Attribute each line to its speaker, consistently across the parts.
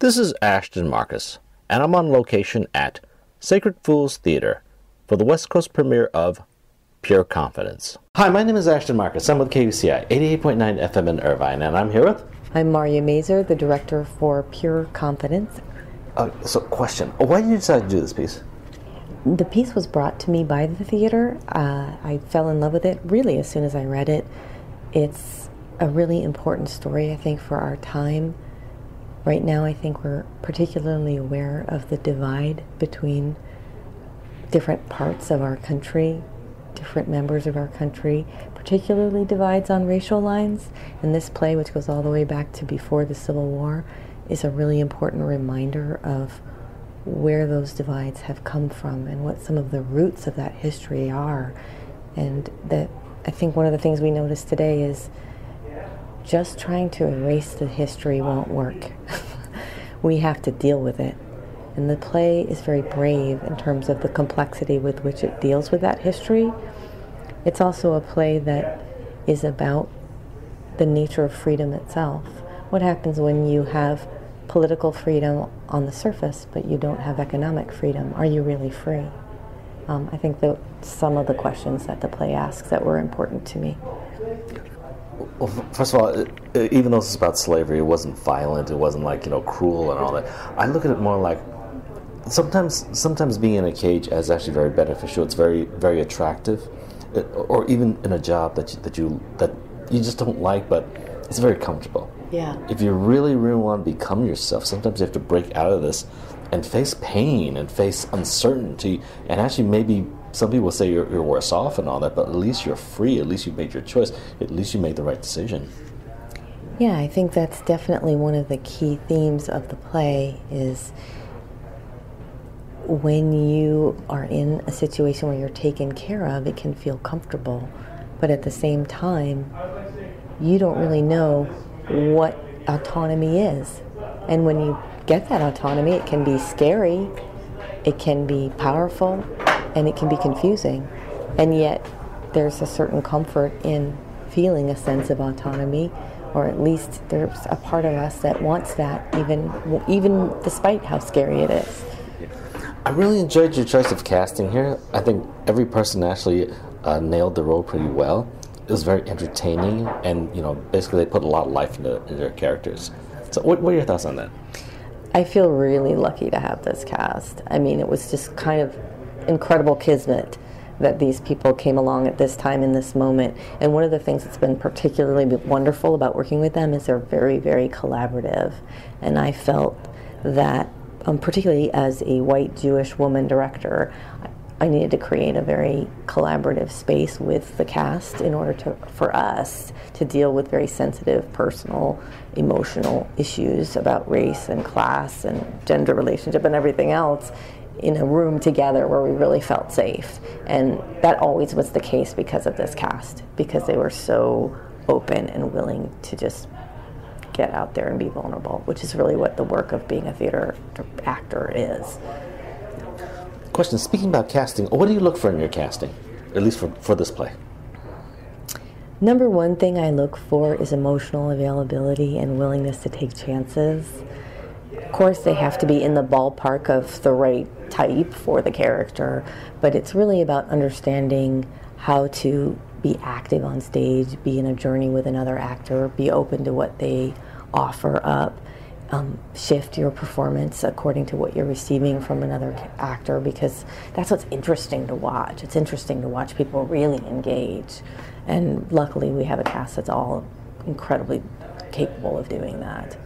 Speaker 1: This is Ashton Marcus, and I'm on location at Sacred Fools Theater for the West Coast premiere of Pure Confidence. Hi, my name is Ashton Marcus. I'm with KUCI 88.9 FM in Irvine, and I'm here with...
Speaker 2: I'm Maria Mazer, the director for Pure Confidence.
Speaker 1: So, question. Why did you decide to do this piece?
Speaker 2: The piece was brought to me by the theater. I fell in love with it really as soon as I read it. It's a really important story, I think, for our time. Right now, I think we're particularly aware of the divide between different parts of our country, different members of our country, particularly divides on racial lines. And this play, which goes all the way back to before the Civil War, is a really important reminder of where those divides have come from and what some of the roots of that history are. And that I think one of the things we notice today is just trying to erase the history won't work. We have to deal with it. And the play is very brave in terms of the complexity with which it deals with that history. It's also a play that is about the nature of freedom itself. What happens when you have political freedom on the surface, but you don't have economic freedom? Are you really free? I think that some of the questions that the play asks that were important to me.
Speaker 1: Well, first of all, even though it's about slavery, it wasn't violent, it wasn't like, cruel and all that. I look at it more like sometimes being in a cage is actually very beneficial. It's very, very attractive. Or even in a job that you just don't like, but it's very comfortable.
Speaker 2: Yeah.
Speaker 1: If you really, really want to become yourself, sometimes you have to break out of this and face pain and face uncertainty. And actually, maybe some people say you're worse off and all that, but at least you're free. At least you made your choice. At least you made the right decision.
Speaker 2: Yeah, I think that's definitely one of the key themes of the play is when you are in a situation where you're taken care of, it can feel comfortable. But at the same time, you don't really know what autonomy is. And when you get that autonomy, it can be scary, it can be powerful, and it can be confusing. And yet, there's a certain comfort in feeling a sense of autonomy, or at least there's a part of us that wants that, even despite how scary it is.
Speaker 1: I really enjoyed your choice of casting here. I think every person actually nailed the role pretty well. It was very entertaining, and basically they put a lot of life into their characters. So, what are your thoughts on that?
Speaker 2: I feel really lucky to have this cast. I mean, it was just kind of incredible kismet that these people came along at this time in this moment. And one of the things that's been particularly wonderful about working with them is they're very, very collaborative. And I felt that, particularly as a white Jewish woman director, I needed to create a very collaborative space with the cast in order for us to deal with very sensitive, personal, emotional issues about race and class and gender relationship and everything else in a room together where we really felt safe. And that always was the case because of this cast, because they were so open and willing to just get out there and be vulnerable, which is really what the work of being a theater actor is.
Speaker 1: Question, speaking about casting, what do you look for in your casting, at least for this play?
Speaker 2: Number one thing I look for is emotional availability and willingness to take chances. Of course, they have to be in the ballpark of the right type for the character, but it's really about understanding how to be active on stage, be in a journey with another actor, be open to what they offer up, shift your performance according to what you're receiving from another actor, because that's what's interesting to watch. It's interesting to watch people really engage. And luckily we have a cast that's all incredibly capable of doing that.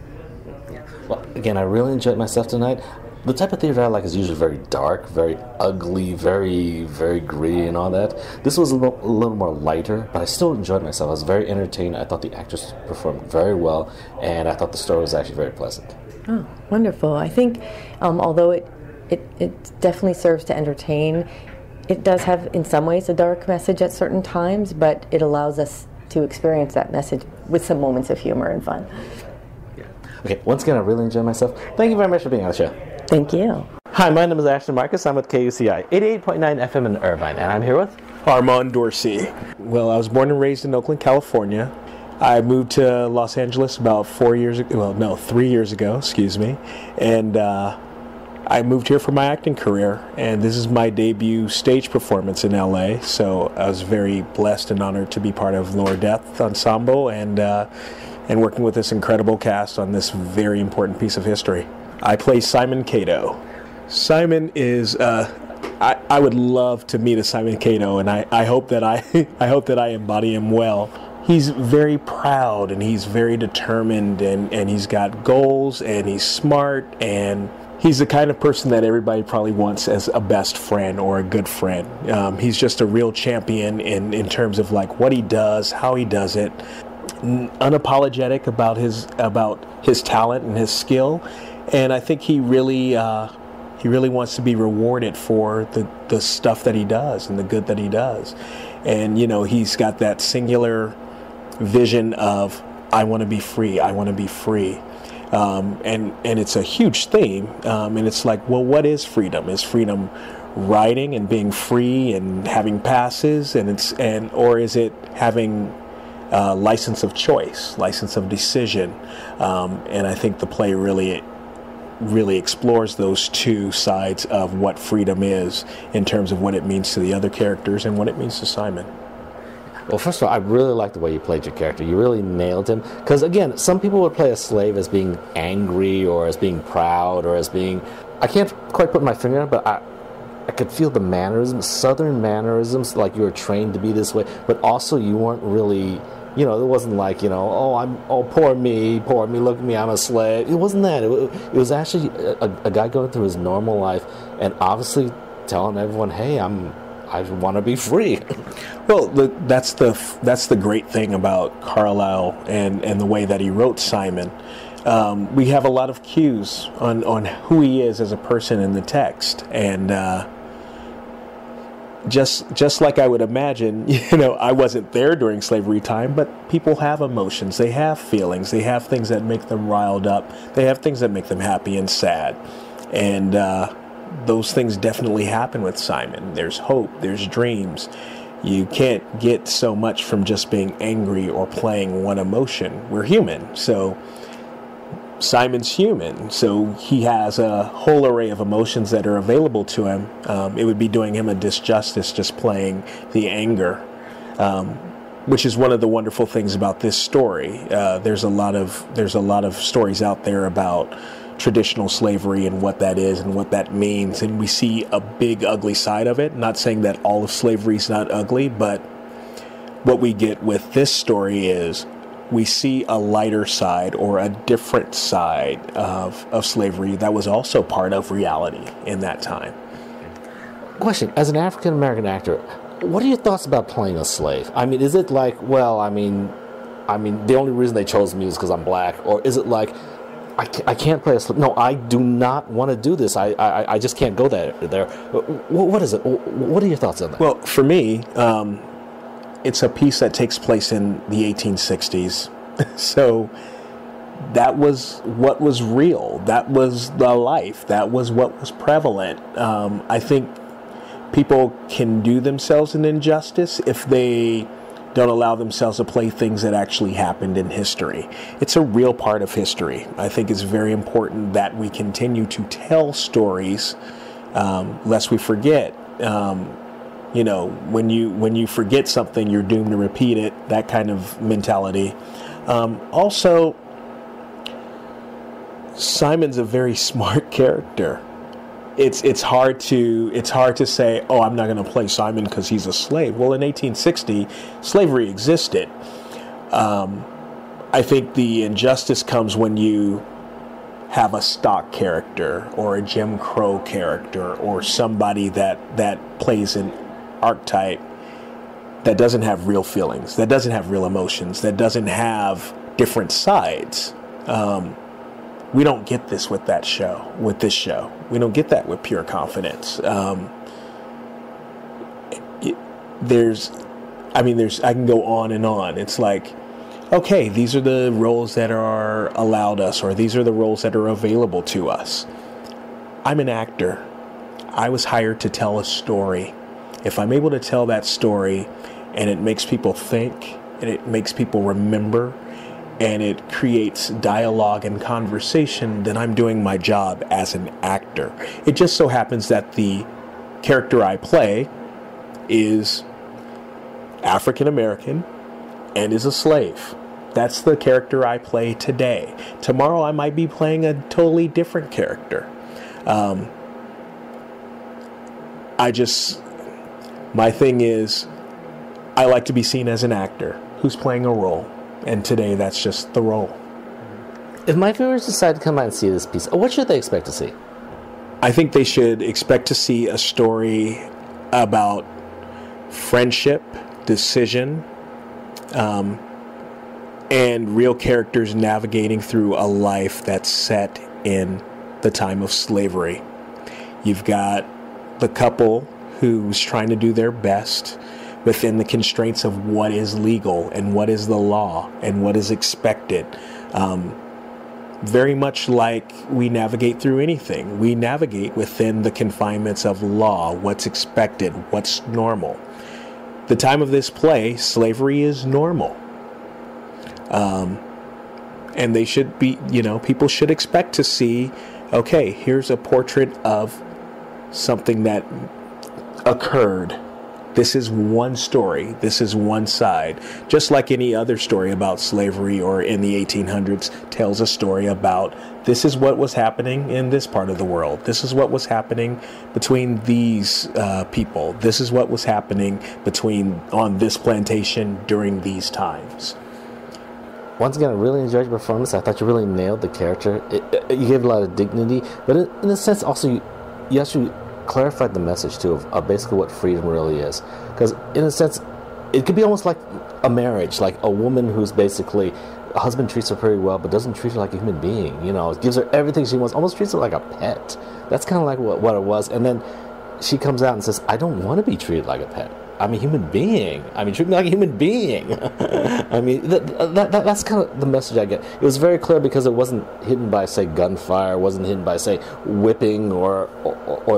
Speaker 1: Well, again, I really enjoyed myself tonight. The type of theater I like is usually very dark, very ugly, very, very gritty and all that. This was a little more lighter, but I still enjoyed myself. I was very entertained. I thought the actors performed very well, and I thought the story was actually very pleasant.
Speaker 2: Oh, wonderful. I think although it definitely serves to entertain, it does have in some ways a dark message at certain times, but it allows us to experience that message with some moments of humor and fun.
Speaker 1: Yeah. Okay, once again, I really enjoyed myself. Thank you very much for being on the show.
Speaker 2: Thank you.
Speaker 1: Hi, my name is Ashton Marcus. I'm with KUCI 88.9 FM in Irvine, and I'm here with
Speaker 3: Armand Dorsey. Well, I was born and raised in Oakland, California. I moved to Los Angeles about 4 years ago. Well, no, 3 years ago, excuse me. And I moved here for my acting career. And this is my debut stage performance in LA. So I was very blessed and honored to be part of Lower Depth Ensemble and working with this incredible cast on this very important piece of history. I play Simon Cato. Simon is... I would love to meet a Simon Cato, and I hope that I hope that I embody him well. He's very proud, and he's very determined, and he's got goals, and he's smart, and he's the kind of person that everybody probably wants as a best friend or a good friend. He's just a real champion in terms of like what he does, how he does it, unapologetic about his talent and his skill, and I think he really wants to be rewarded for the stuff that he does and the good that he does. And, you know, he's got that singular vision of, I want to be free, I want to be free. And it's a huge theme. And it's like, well, what is freedom? Is freedom riding and being free and having passes? Or is it having license of choice, license of decision? And I think the play really explores those two sides of what freedom is in terms of what it means to the other characters and what it means to Simon.
Speaker 1: Well, first of all, I really like the way you played your character. You really nailed him. Because, again, some people would play a slave as being angry or as being proud or as being... I can't quite put my finger on it, but I could feel the mannerisms, southern mannerisms, like you were trained to be this way. But also you weren't really... You know, it wasn't like, you know, poor me, look at me, I'm a slave. It wasn't that. It was actually a guy going through his normal life and obviously telling everyone, hey, I want to be free.
Speaker 3: Well, that's the great thing about Carlyle and the way that he wrote Simon. We have a lot of cues on who he is as a person in the text, and just like I would imagine, you know, I wasn't there during slavery time, but people have emotions, they have feelings, they have things that make them riled up, they have things that make them happy and sad, and those things definitely happen with Simon. There's hope, there's dreams. You can't get so much from just being angry or playing one emotion. We're human, so Simon's human, so he has a whole array of emotions that are available to him. It would be doing him a disjustice just playing the anger, which is one of the wonderful things about this story. There's a lot of stories out there about traditional slavery and what that is and what that means, and we see a big ugly side of it. Not saying that all of slavery is not ugly, but what we get with this story is we see a lighter side or a different side of slavery that was also part of reality in that time.
Speaker 1: Question, as an African-American actor, what are your thoughts about playing a slave? I mean, is it like, well, I mean, the only reason they chose me is because I'm black, or is it like, I can't play a slave? No, I do not want to do this. I just can't go there. What is it? What are your thoughts on that?
Speaker 3: Well, for me, it's a piece that takes place in the 1860s. So that was what was real. That was the life. That was what was prevalent. I think people can do themselves an injustice if they don't allow themselves to play things that actually happened in history. It's a real part of history. I think it's very important that we continue to tell stories, lest we forget. You know, when you forget something, you're doomed to repeat it. That kind of mentality. Also, Simon's a very smart character. It's hard to say, oh, I'm not going to play Simon because he's a slave. Well, in 1860, slavery existed. I think the injustice comes when you have a stock character or a Jim Crow character or somebody that plays an archetype that doesn't have real feelings, that doesn't have real emotions, that doesn't have different sides. We don't get this with this show. We don't get that with Pure Confidence. I can go on and on. It's like, okay, these are the roles that are allowed us, or these are the roles that are available to us. I'm an actor. I was hired to tell a story. If I'm able to tell that story and it makes people think, and it makes people remember, and it creates dialogue and conversation, then I'm doing my job as an actor. It just so happens that the character I play is African American and is a slave. That's the character I play today. Tomorrow I might be playing a totally different character. My thing is, I like to be seen as an actor who's playing a role. And today, that's just the role.
Speaker 1: If my viewers decide to come out and see this piece, what should they expect to see?
Speaker 3: I think they should expect to see a story about friendship, decision, and real characters navigating through a life that's set in the time of slavery. You've got the couple who's trying to do their best within the constraints of what is legal and what is the law and what is expected. Very much like we navigate through anything. We navigate within the confinements of law, what's expected, what's normal. The time of this play, slavery is normal. And they should be, people should expect to see, okay, here's a portrait of something that occurred. This is one story. This is one side. Just like any other story about slavery or in the 1800s tells a story about this is what was happening in this part of the world. This is what was happening between these people. This is what was happening on this plantation during these times.
Speaker 1: Once again, I really enjoyed your performance. I thought you really nailed the character. You gave a lot of dignity, but in a sense also you actually clarified the message too of basically what freedom really is. Because in a sense, it could be almost like a marriage, like a woman who's basically, a husband treats her pretty well, but doesn't treat her like a human being. Gives her everything she wants, almost treats her like a pet. That's kind of like what it was. And then she comes out and says, I don't want to be treated like a pet. I'm a human being. Treat me like a human being. That's kind of the message I get. It was very clear because it wasn't hidden by, say, gunfire. It wasn't hidden by, say, whipping or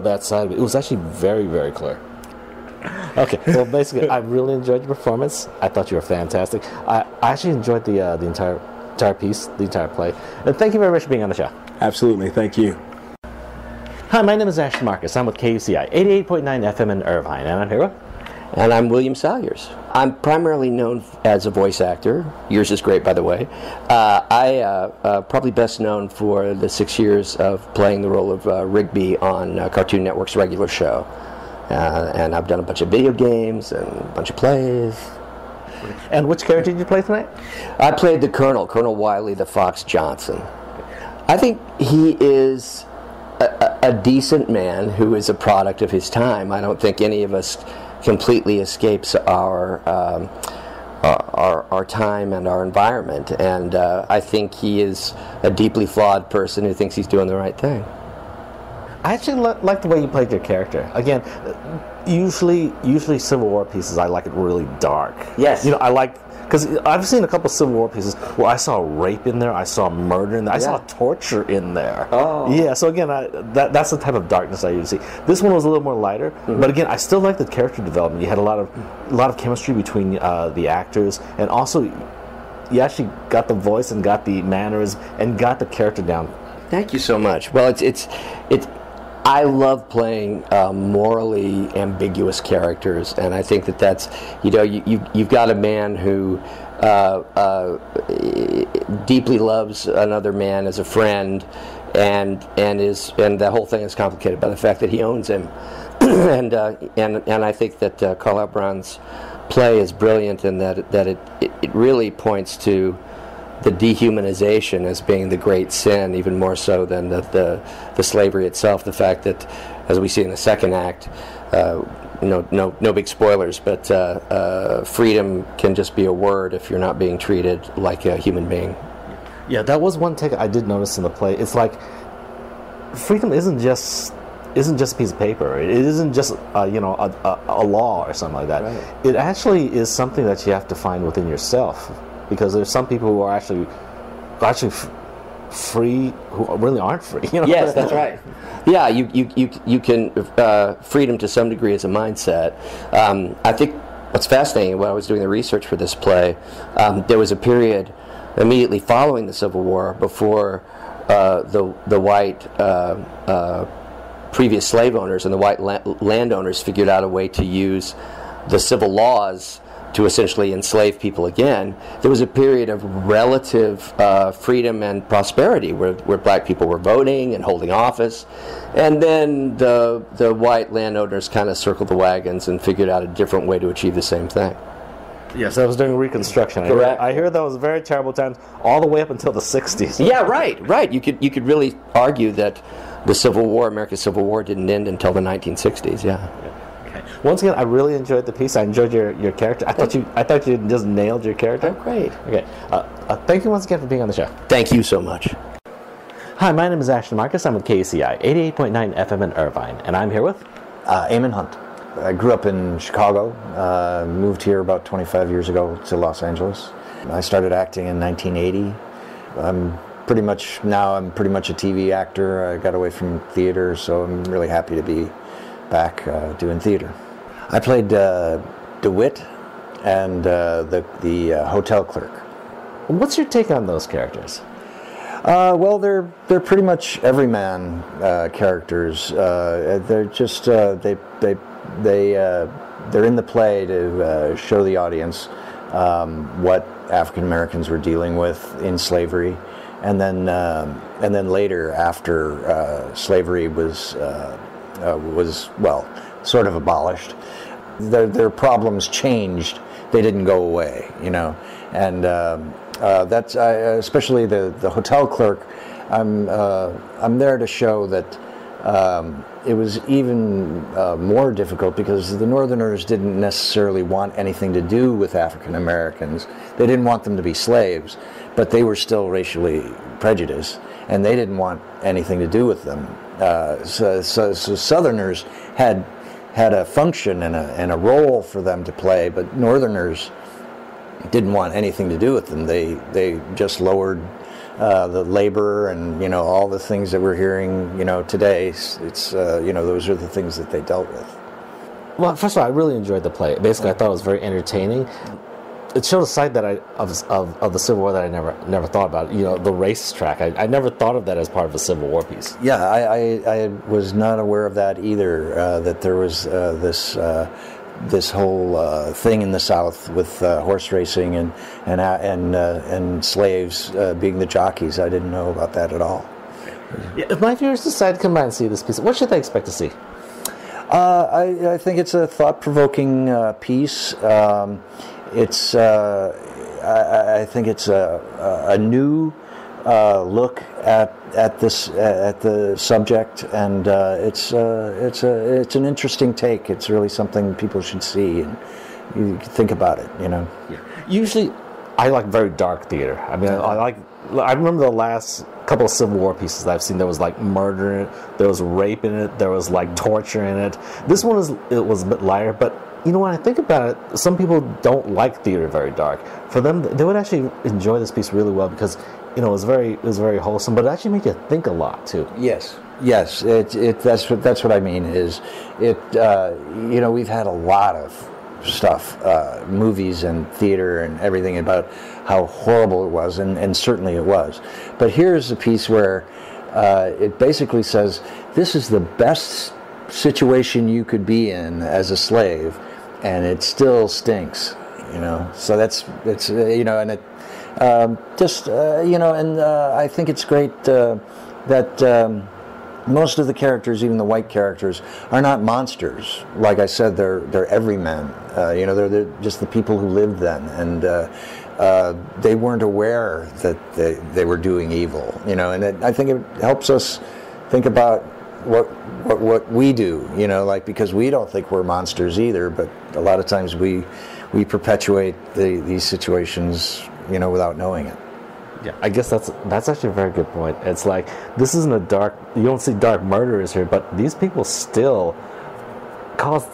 Speaker 1: that side of it. It was actually very, very clear. Okay, well, basically, I really enjoyed your performance. I thought you were fantastic. I actually enjoyed the entire piece, the entire play. And thank you very much for being on the show.
Speaker 3: Absolutely. Thank you.
Speaker 1: Hi, my name is Ashton Marcus. I'm with KUCI 88.9 FM in Irvine, and I'm here with...
Speaker 4: And I'm William Salyers. I'm primarily known as a voice actor. Yours is great, by the way. I probably best known for the 6 years of playing the role of Rigby on Cartoon Network's regular show. And I've done a bunch of video games and a bunch of plays.
Speaker 1: And which character did you play tonight?
Speaker 4: I played the Colonel Wiley the Fox Johnson. I think he is a decent man who is a product of his time. I don't think any of us completely escapes our time and our environment, and I think he is a deeply flawed person who thinks he's doing the right thing.
Speaker 1: I actually like the way you played your character. Again, usually Civil War pieces, I like it really dark.
Speaker 4: Yes.
Speaker 1: I like, because I've seen a couple Civil War pieces where I saw rape in there, I saw murder in there, I saw torture in there.
Speaker 4: Oh.
Speaker 1: Yeah, so again, that's the type of darkness I usually see. This one was a little more lighter, but again, I still like the character development. You had a lot of chemistry between the actors, and also you actually got the voice and got the manners and got the character down.
Speaker 4: Thank you so much. Well, it's I love playing morally ambiguous characters, and I think that's you've got a man who deeply loves another man as a friend, and the whole thing is complicated by the fact that he owns him, and I think that Carlisle Brown's play is brilliant in that it really points to the dehumanization as being the great sin, even more so than the slavery itself. The fact that, as we see in the second act, no big spoilers, but freedom can just be a word if you're not being treated like a human being.
Speaker 1: Yeah, that was one take I did notice in the play. It's like freedom isn't just a piece of paper. It isn't just a law or something like that. Right. It actually is something that you have to find within yourself. Because there's some people who are actually free who really aren't free.
Speaker 4: Yes, that's right. Yeah, you can freedom to some degree is a mindset. I think what's fascinating, when I was doing the research for this play, there was a period immediately following the Civil War before the white previous slave owners and the white landowners figured out a way to use the civil laws to essentially enslave people again. There was a period of relative freedom and prosperity where black people were voting and holding office, and then the white landowners kind of circled the wagons and figured out a different way to achieve the same thing.
Speaker 1: Yes, that was during Reconstruction.
Speaker 4: Correct.
Speaker 1: I hear that was very terrible times, all the way up until the 60s.
Speaker 4: Yeah, right. You could really argue that the Civil War, America's Civil War, didn't end until the 1960s. Yeah.
Speaker 1: Okay. Once again, I really enjoyed the piece. I enjoyed your character. I thought you just nailed your character.
Speaker 4: Oh, great.
Speaker 1: Okay. Thank you once again for being on the show.
Speaker 4: Thank you so much.
Speaker 1: Hi, my name is Ashton Marcus. I'm with KCI 88.9 FM in Irvine, and I'm here with
Speaker 5: Eamon Hunt. I grew up in Chicago, moved here about 25 years ago to Los Angeles. I started acting in 1980. I'm pretty much a TV actor. I got away from theater, so I'm really happy to be back doing theater. I played DeWitt and the hotel clerk.
Speaker 1: What's your take on those characters?
Speaker 5: Well, they're pretty much everyman characters. They're just they're in the play to show the audience what African Americans were dealing with in slavery, and then later, after slavery was sort of abolished, their problems changed. They didn't go away, and that's especially the hotel clerk. I'm there to show that. It was even more difficult because the Northerners didn't necessarily want anything to do with African Americans. They didn't want them to be slaves, but they were still racially prejudiced, and they didn't want anything to do with them. So Southerners had a function and a role for them to play, but Northerners didn't want anything to do with them. They just lowered the labor and all the things that we're hearing today. It's those are the things that they dealt with.
Speaker 1: Well, first of all, I really enjoyed the play. Basically, I thought it was very entertaining. It showed a side that of the Civil War that I never thought about. The racetrack. I never thought of that as part of a Civil War piece.
Speaker 5: Yeah, I was not aware of that either. That there was this whole thing in the South with horse racing and slaves being the jockeys. I didn't know about that at all.
Speaker 1: Yeah, if my viewers decide to come by and see this piece, what should they expect to see?
Speaker 5: I think it's a thought-provoking piece. I think it's a new look at the subject, and it's an interesting take. It's really something people should see, and you think about it.
Speaker 1: Yeah. Usually, I like very dark theater. I mean, I remember the last couple of Civil War pieces that I've seen. There was like murder in it, there was rape in it, there was like torture in it. This one was a bit lighter, but when I think about it, some people don't like theater very dark. For them, they would actually enjoy this piece really well because it was very wholesome, but it actually made you think a lot too.
Speaker 5: Yes. That's what I mean. Is it? We've had a lot of stuff, movies and theater and everything about how horrible it was, and certainly it was. But here's a piece where it basically says this is the best situation you could be in as a slave, and it still stinks. So and it. I think it's great that most of the characters, even the white characters, are not monsters. Like I said, they're everymen. They're just the people who lived then, and they weren't aware that they were doing evil. And I think it helps us think about what we do. Because we don't think we're monsters either, but a lot of times we perpetuate these situations, without knowing it.
Speaker 1: Yeah, I guess that's actually a very good point. It's like, this isn't you don't see dark murderers here, but these people still cause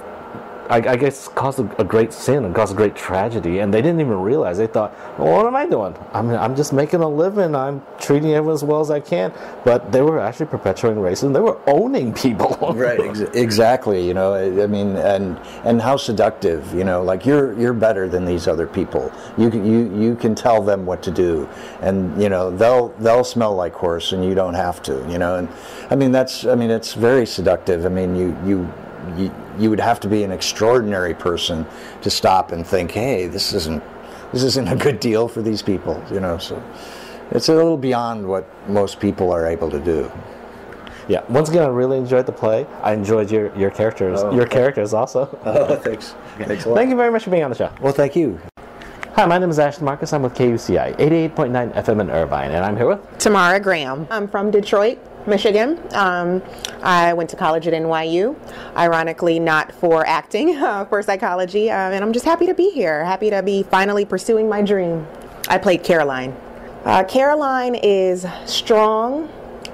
Speaker 1: I guess caused a great sin and caused a great tragedy, and they didn't even realize. They thought, well, what am I doing? I'm just making a living. I'm treating everyone as well as I can. But they were actually perpetuating racism. They were owning people.
Speaker 5: Right, exactly. You know, I mean, and how seductive. You know, like you're better than these other people. You can tell them what to do, and you know they'll smell like horse, and you don't have to. You know, and it's very seductive. I mean, you would have to be an extraordinary person to stop and think, hey, this isn't a good deal for these people. You know, so it's a little beyond what most people are able to do.
Speaker 1: Yeah. Once again, I really enjoyed the play. I enjoyed your characters.
Speaker 5: Oh,
Speaker 1: your characters also.
Speaker 5: Oh, thanks. Thanks a lot.
Speaker 1: Thank you very much for being on the show.
Speaker 5: Well, thank you.
Speaker 1: Hi, my name is Ashton Marcus. I'm with KUCI 88.9 FM in Irvine, and I'm here with
Speaker 6: Tamara Graham. I'm from Detroit, Michigan. I went to college at NYU, ironically not for acting, for psychology, and I'm just happy to be here, happy to be finally pursuing my dream. I played Caroline. Caroline is strong,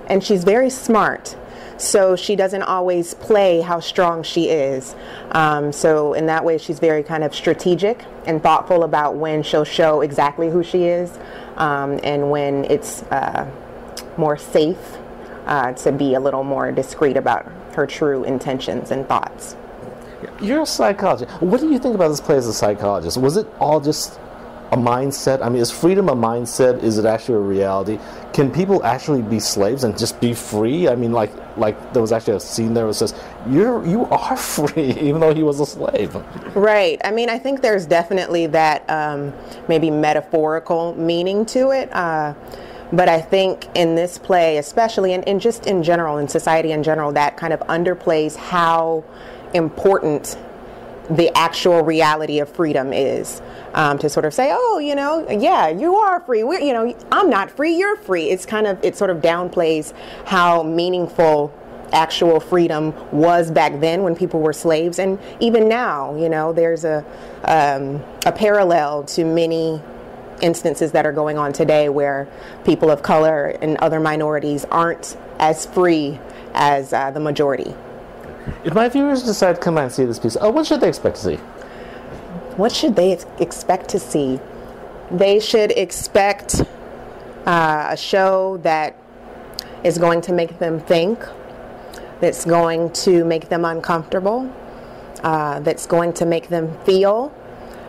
Speaker 6: and she's very smart, so she doesn't always play how strong she is. So in that way, she's very kind of strategic and thoughtful about when she'll show exactly who she is, and when it's more safe to be a little more discreet about her true intentions and thoughts.
Speaker 1: You're a psychologist. What do you think about this play as a psychologist? Was it all just a mindset? I mean, is freedom a mindset? Is it actually a reality? Can people actually be slaves and just be free? I mean, like there was actually a scene there that says, you are free, even though he was a slave.
Speaker 6: Right. I mean, I think there's definitely that maybe metaphorical meaning to it. But I think in this play, especially, and just in general, in society in general, that kind of underplays how important the actual reality of freedom is. To sort of say, oh, you know, yeah, you are free. I'm not free, you're free. It sort of downplays how meaningful actual freedom was back then when people were slaves. And even now, you know, there's a parallel to many instances that are going on today where people of color and other minorities aren't as free as the majority.
Speaker 1: If my viewers decide to come out and see this piece, what should they expect to see?
Speaker 6: What should they expect to see? They should expect a show that is going to make them think, that's going to make them uncomfortable, that's going to make them feel,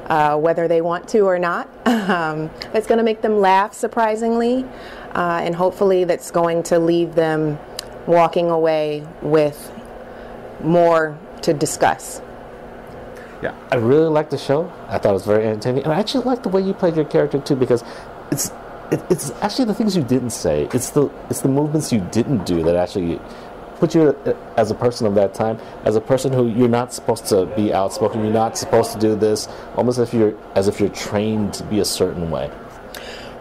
Speaker 6: whether they want to or not, that's going to make them laugh surprisingly, and hopefully that's going to leave them walking away with more to discuss.
Speaker 1: Yeah, I really liked the show. I thought it was very entertaining, and I actually liked the way you played your character too, because it's actually the things you didn't say. It's the movements you didn't do that actually put you as a person of that time, as a person who you're not supposed to be outspoken. You're not supposed to do this, almost as if you're trained to be a certain way.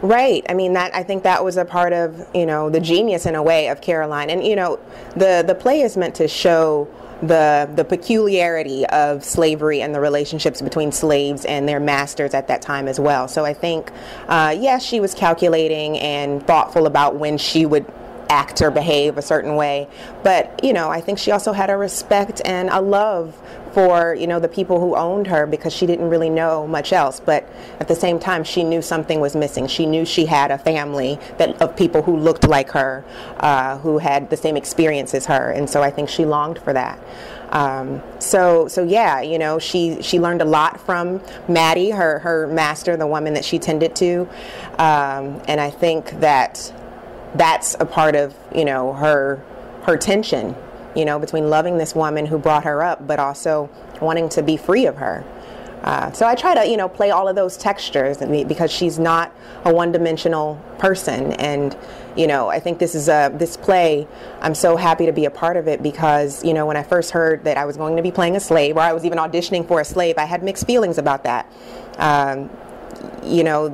Speaker 6: Right. I mean, I think that was a part of, you know, the genius in a way of Caroline. And, you know, the play is meant to show the peculiarity of slavery and the relationships between slaves and their masters at that time as well. So I think, yes, she was calculating and thoughtful about when she would act or behave a certain way. But, you know, I think she also had a respect and a love for, you know, the people who owned her, because she didn't really know much else. But at the same time, she knew something was missing. She knew she had a family of people who looked like her, who had the same experience as her. And so I think she longed for that. So yeah, you know, she learned a lot from Maddie, her master, the woman that she tended to. And I think that's a part of, you know, her tension, you know, between loving this woman who brought her up, but also wanting to be free of her. So I try to, you know, play all of those textures, because she's not a one-dimensional person. And, you know, I think this play, I'm so happy to be a part of it, because, you know, when I first heard that I was going to be playing a slave, or I was even auditioning for a slave, I had mixed feelings about that. You know,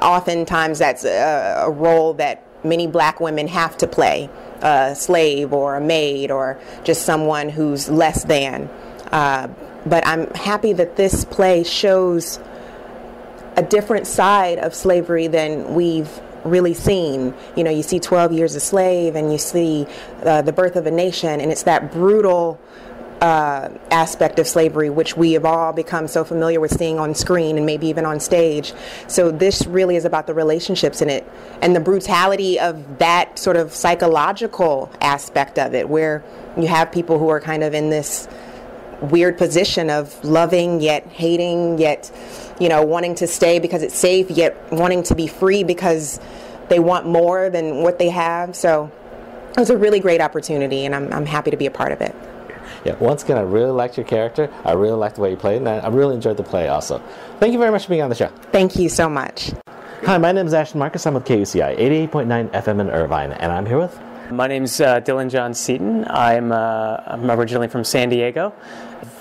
Speaker 6: oftentimes that's a role that many black women have to play, a slave or a maid or just someone who's less than. But I'm happy that this play shows a different side of slavery than we've really seen. You know, you see 12 Years a Slave, and you see The Birth of a Nation, and it's that brutal aspect of slavery, which we have all become so familiar with seeing on screen and maybe even on stage. So this really is about the relationships in it and the brutality of that sort of psychological aspect of it, where you have people who are kind of in this weird position of loving yet hating, yet wanting to stay because it's safe, yet wanting to be free because they want more than what they have. So it was a really great opportunity, and I'm happy to be a part of it.
Speaker 1: Yeah, once again, I really liked your character. I really liked the way you played, and I really enjoyed the play also. Thank you very much for being on the show.
Speaker 6: Thank you so much.
Speaker 1: Hi, my name is Ashton Marcus. I'm with KUCI 88.9 FM in Irvine, and I'm here with...
Speaker 7: My name's Dylan John Seaton. I'm originally from San Diego.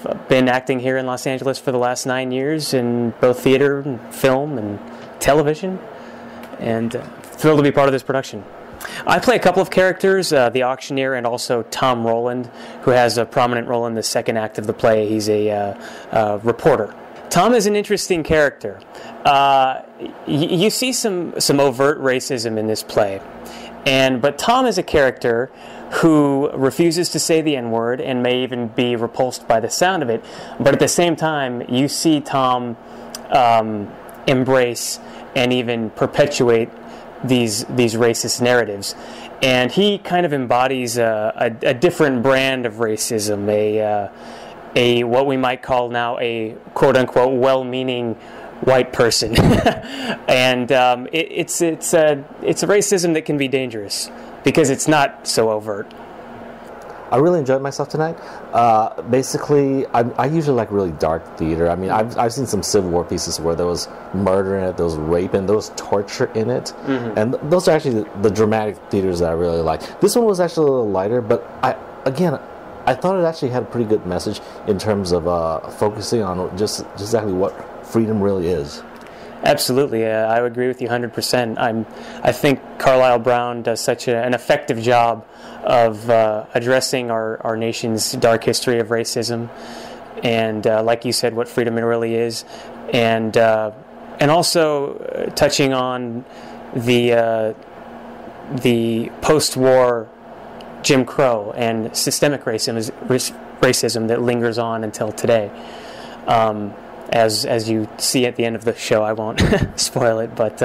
Speaker 7: I've been acting here in Los Angeles for the last 9 years in both theater, and film, and television, and thrilled to be part of this production. I play a couple of characters, the auctioneer and also Tom Rowland, who has a prominent role in the second act of the play. He's a reporter. Tom is an interesting character. You see some overt racism in this play, but Tom is a character who refuses to say the N-word and may even be repulsed by the sound of it. But at the same time, you see Tom embrace and even perpetuate these racist narratives, and he kind of embodies a different brand of racism, a what we might call now a quote unquote well-meaning white person, and it's a racism that can be dangerous because it's not so overt.
Speaker 1: I really enjoyed myself tonight. Basically, I usually like really dark theater. I mean, I've seen some Civil War pieces where there was murder in it, there was rape, and there was torture in it. Mm-hmm. And those are actually the dramatic theaters that I really like. This one was actually a little lighter, but I thought it actually had a pretty good message in terms of focusing on just exactly what freedom really is.
Speaker 7: Absolutely, I would agree with you 100%. I think Carlisle Brown does such an effective job of addressing our nation's dark history of racism, and like you said, what freedom really is, and also touching on the post-war Jim Crow and systemic racism that lingers on until today. As you see at the end of the show, I won't spoil it, but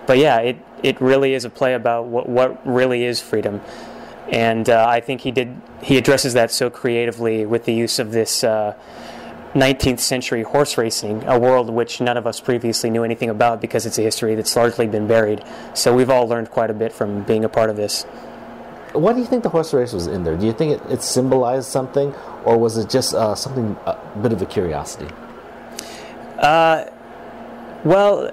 Speaker 7: yeah, it really is a play about what really is freedom, and I think he addresses that so creatively with the use of this 19th century horse racing, a world which none of us previously knew anything about because it's a history that's largely been buried. So we've all learned quite a bit from being a part of this.
Speaker 1: Why do you think the horse race was in there? Do you think it symbolized something, or was it just something, a bit of a curiosity?
Speaker 7: Well,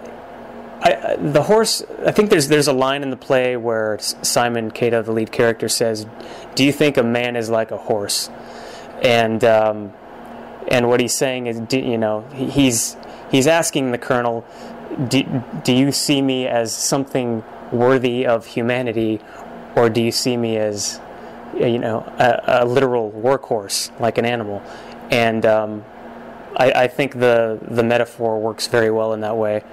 Speaker 7: the horse, I think there's a line in the play where Simon Cato, the lead character, says, "Do you think a man is like a horse?" And what he's saying is, he's asking the colonel, do you see me as something worthy of humanity, or do you see me as, a literal workhorse, like an animal? And I think the metaphor works very well in that way.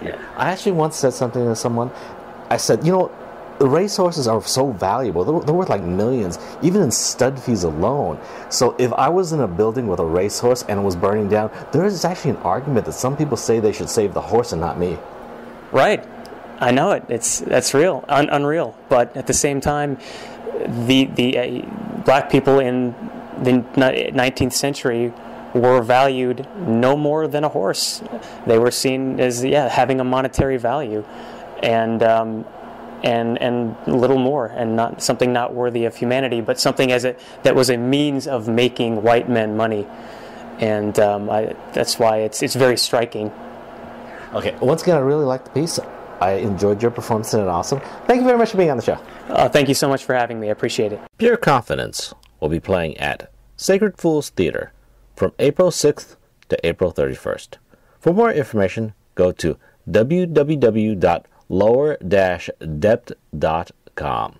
Speaker 1: Yeah. I actually once said something to someone. I said, the racehorses are so valuable. They're worth like millions, even in stud fees alone. So if I was in a building with a racehorse and it was burning down, there is actually an argument that some people say they should save the horse and not me.
Speaker 7: Right. I know it. That's real, unreal. But at the same time, the black people in the 19th century were valued no more than a horse. They were seen as having a monetary value, and little more, and not something not worthy of humanity, but something that was a means of making white men money, and that's why it's very striking.
Speaker 1: Okay, once again, I really liked the piece. I enjoyed your performance in it. Awesome. Thank you very much for being on the show.
Speaker 7: Thank you so much for having me. I appreciate it.
Speaker 1: Pure Confidence will be playing at Sacred Fools Theater from April 6th to April 31st. For more information, go to www.lower-depth.com.